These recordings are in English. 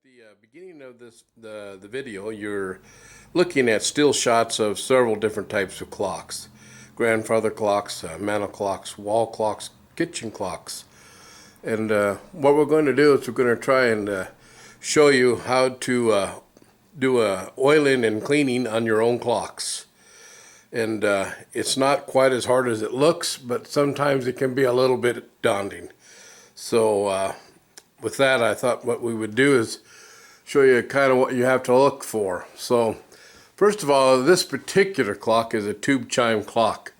the beginning of the video, you're looking at still shots of several different types of clocks. Grandfather clocks, mantel clocks, wall clocks, kitchen clocks. And what we're going to do is we're going to try and show you how to do oiling and cleaning on your own clocks. And it's not quite as hard as it looks, but sometimes it can be a little bit daunting. So with that, I thought what we would do is show you kind of what you have to look for. So first of all, this particular clock is a tube chime clock,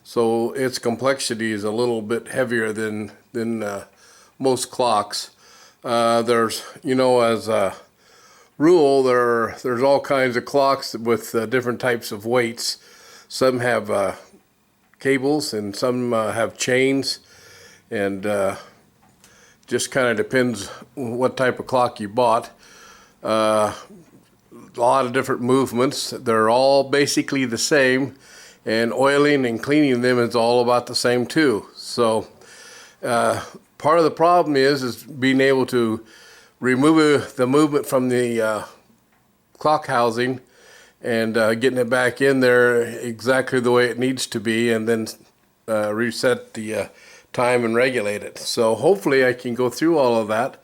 so its complexity is a little bit heavier than most clocks. There's, as a rule, there's all kinds of clocks with different types of weights. Some have cables and some have chains, and just kind of depends what type of clock you bought. A lot of different movements. They're all basically the same, and oiling and cleaning them is all about the same too. So part of the problem is being able to remove the movement from the clock housing and getting it back in there exactly the way it needs to be, and then reset the time and regulate it. So hopefully I can go through all of that,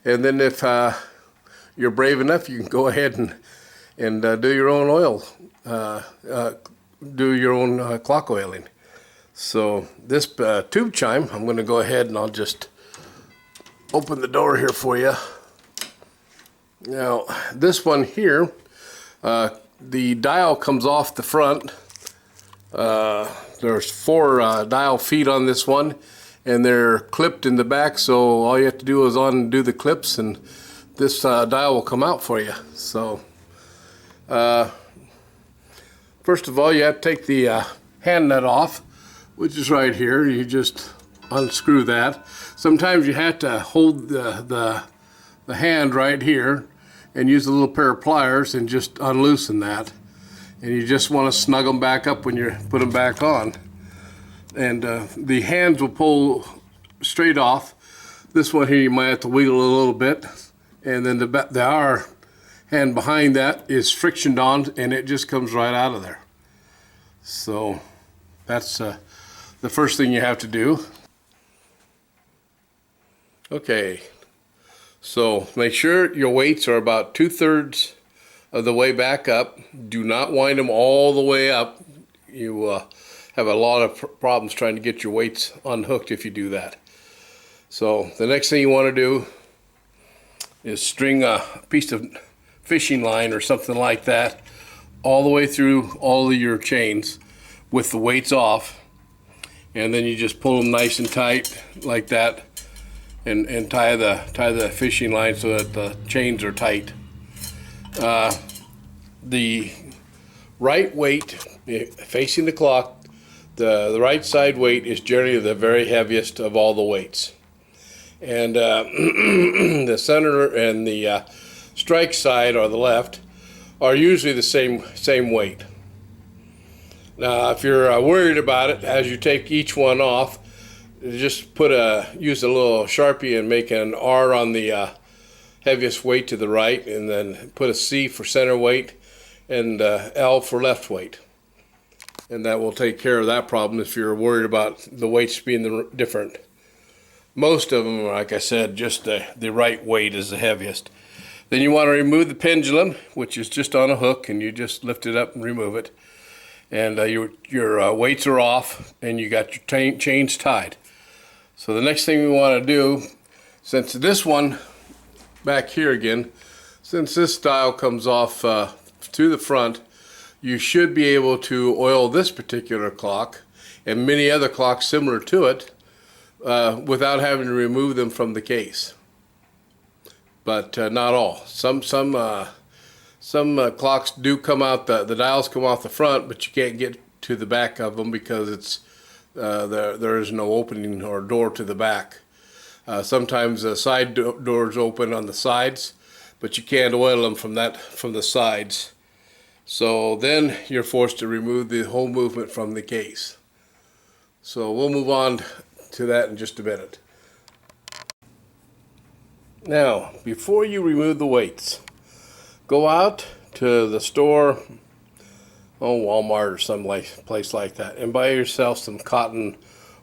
and then if you're brave enough, you can go ahead and do your own oil, do your own clock oiling. So this tube chime, I'm going to go ahead and I'll just open the door here for you. Now this one here, the dial comes off the front. There's 4 dial feet on this one, and they're clipped in the back, so all you have to do is undo the clips and this dial will come out for you. So first of all, you have to take the hand nut off, which is right here. You just unscrew that. Sometimes you have to hold the hand right here and use a little pair of pliers and just unloosen that. And you just want to snug them back up when you put them back on. And the hands will pull straight off. This one here you might have to wiggle a little bit. And then the R hand behind that is frictioned on, and it just comes right out of there. So that's the first thing you have to do. Okay, so make sure your weights are about 2/3 of the way back up. Do not wind them all the way up. You have a lot of problems trying to get your weights unhooked if you do that. So the next thing you want to do is string a piece of fishing line or something like that all the way through all of your chains with the weights off, and then you just pull them nice and tight like that, and tie the fishing line so that the chains are tight. The right weight facing the clock, the right side weight is generally the very heaviest of all the weights, and the center and the strike side, or the left, are usually the same weight. Now if you're worried about it, as you take each one off, just use a little Sharpie and make an R on the heaviest weight to the right, and then put a C for center weight and L for left weight, and that will take care of that problem if you're worried about the weights being different. Most of them, like I said, just the right weight is the heaviest. Then you want to remove the pendulum, which is just on a hook, and you just lift it up and remove it, and your weights are off, and you got your chains tied. So the next thing we want to do, since this one back here again, since this dial comes off to the front, you should be able to oil this particular clock and many other clocks similar to it without having to remove them from the case. But not all. Some clocks do come out, the dials come off the front, but you can't get to the back of them because it's there is no opening or door to the back. Sometimes the side doors open on the sides, but you can't oil them from the sides. So then you're forced to remove the whole movement from the case. So we'll move on to that in just a minute. Now, before you remove the weights, go out to the store, Walmart or some place like that, and buy yourself some cotton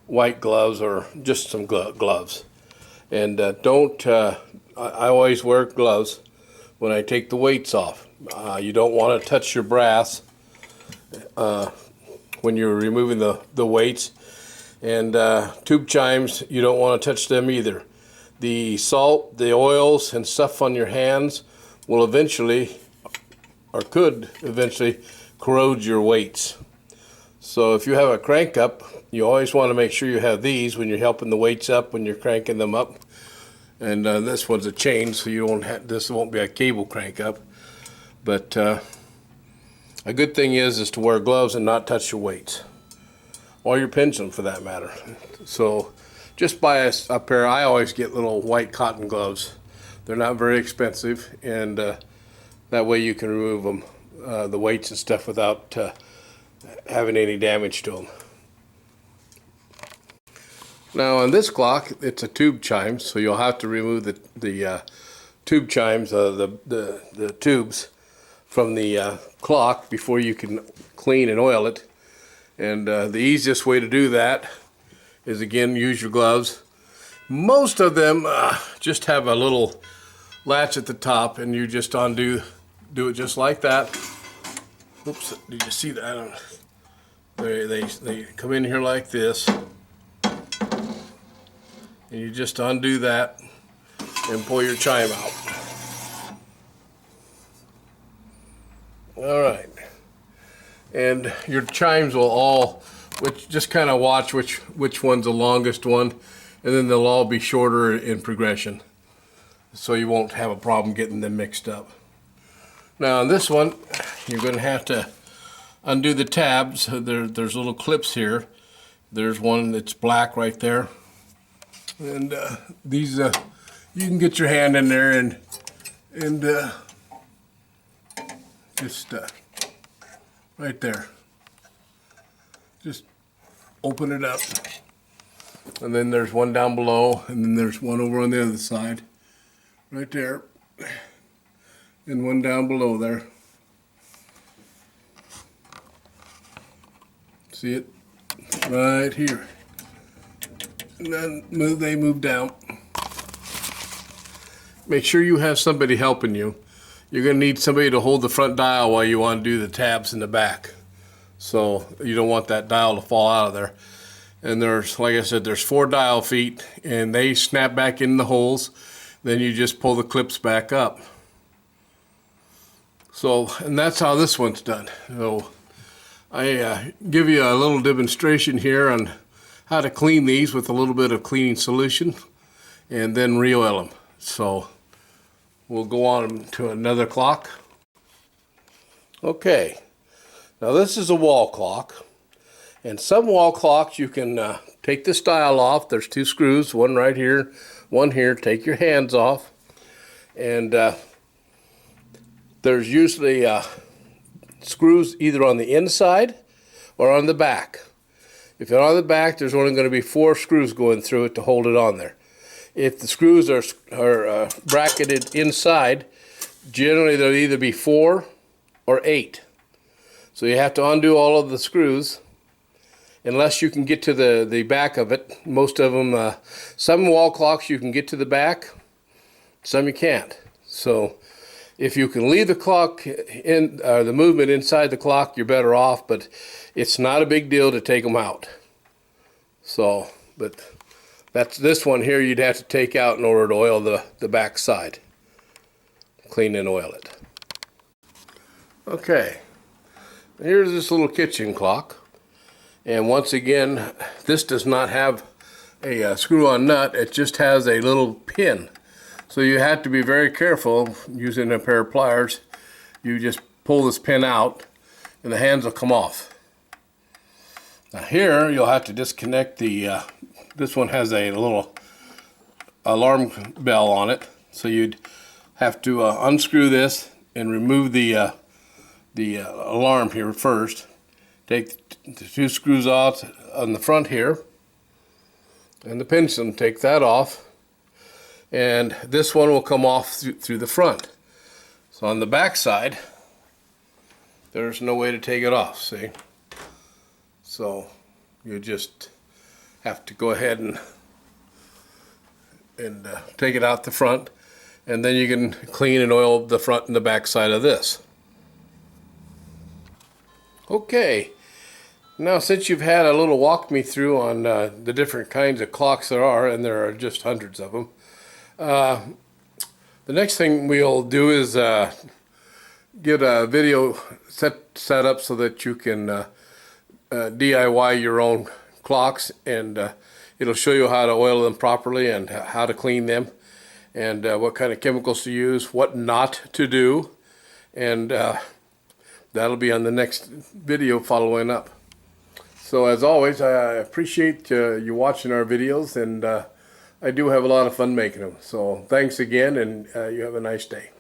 white gloves or just some gloves. And I always wear gloves when I take the weights off. You don't want to touch your brass when you're removing the weights. And tube chimes, you don't want to touch them either. The salt, the oils, and stuff on your hands will eventually, or could eventually, corrode your weights. So if you have a crank up, you always want to make sure you have these when you're helping the weights up, when you're cranking them up. And this one's a chain, so you won't have, this won't be a cable crank up. But a good thing is to wear gloves and not touch your weights, or your pendulum for that matter. So just buy a pair. I always get little white cotton gloves. They're not very expensive, and that way you can remove them, the weights and stuff, without having any damage to them. Now on this clock, it's a tube chime, so you'll have to remove the tube chimes, the tubes from the clock before you can clean and oil it. And the easiest way to do that is, again, use your gloves. Most of them just have a little latch at the top, and you just do it just like that. Oops, did you see that? They come in here like this, and you just undo that and pull your chime out. All right, and your chimes will all, just kind of watch which one's the longest one, and then they'll all be shorter in progression, so you won't have a problem getting them mixed up. Now on this one, you're going to have to undo the tabs. There's little clips here. There's one that's black right there, and these you can get your hand in there and just right there, just open it up. And then there's one down below, and then there's one over on the other side right there, and one down below there. See it right here, and then they move down. Make sure you have somebody helping you. You're going to need somebody to hold the front dial while you want to do the tabs in the back, so you don't want that dial to fall out of there. And there's, like I said, there's 4 dial feet, and they snap back in the holes. Then you just pull the clips back up. So, and that's how this one's done. So I give you a little demonstration here on how to clean these with a little bit of cleaning solution, and then re-oil them. So we'll go on to another clock. Okay, now this is a wall clock, and some wall clocks you can take this dial off. There's 2 screws, one right here, one here. Take your hands off, and there's usually screws either on the inside or on the back. If they're on the back, there's only going to be 4 screws going through it to hold it on there. If the screws are bracketed inside, generally there'll either be 4 or 8. So you have to undo all of the screws, unless you can get to the back of it. Most of them, some wall clocks you can get to the back, some you can't. So if you can leave the clock in, the movement inside the clock, you're better off, but it's not a big deal to take them out. So, but that's this one here you'd have to take out in order to oil the back side. Clean and oil it. Okay, here's this little kitchen clock. And once again, this does not have a screw-on nut. It just has a little pin. So you have to be very careful using a pair of pliers. You just pull this pin out, and the hands will come off. Now here, you'll have to disconnect the, this one has a little alarm bell on it. So you'd have to unscrew this and remove the alarm here first. Take the 2 screws out on the front here, and the pendulum, take that off, and this one will come off through the front. So on the back side, there's no way to take it off, see? So you just have to go ahead and take it out the front, and then you can clean and oil the front and the back side of this. Okay, now since you've had a little walk me through on the different kinds of clocks there are, and there are just hundreds of them, the next thing we'll do is get a video set up so that you can DIY your own clocks, and it'll show you how to oil them properly and how to clean them, and what kind of chemicals to use, what not to do, and that'll be on the next video following up. So as always, I appreciate you watching our videos, and I do have a lot of fun making them. So thanks again, and you have a nice day.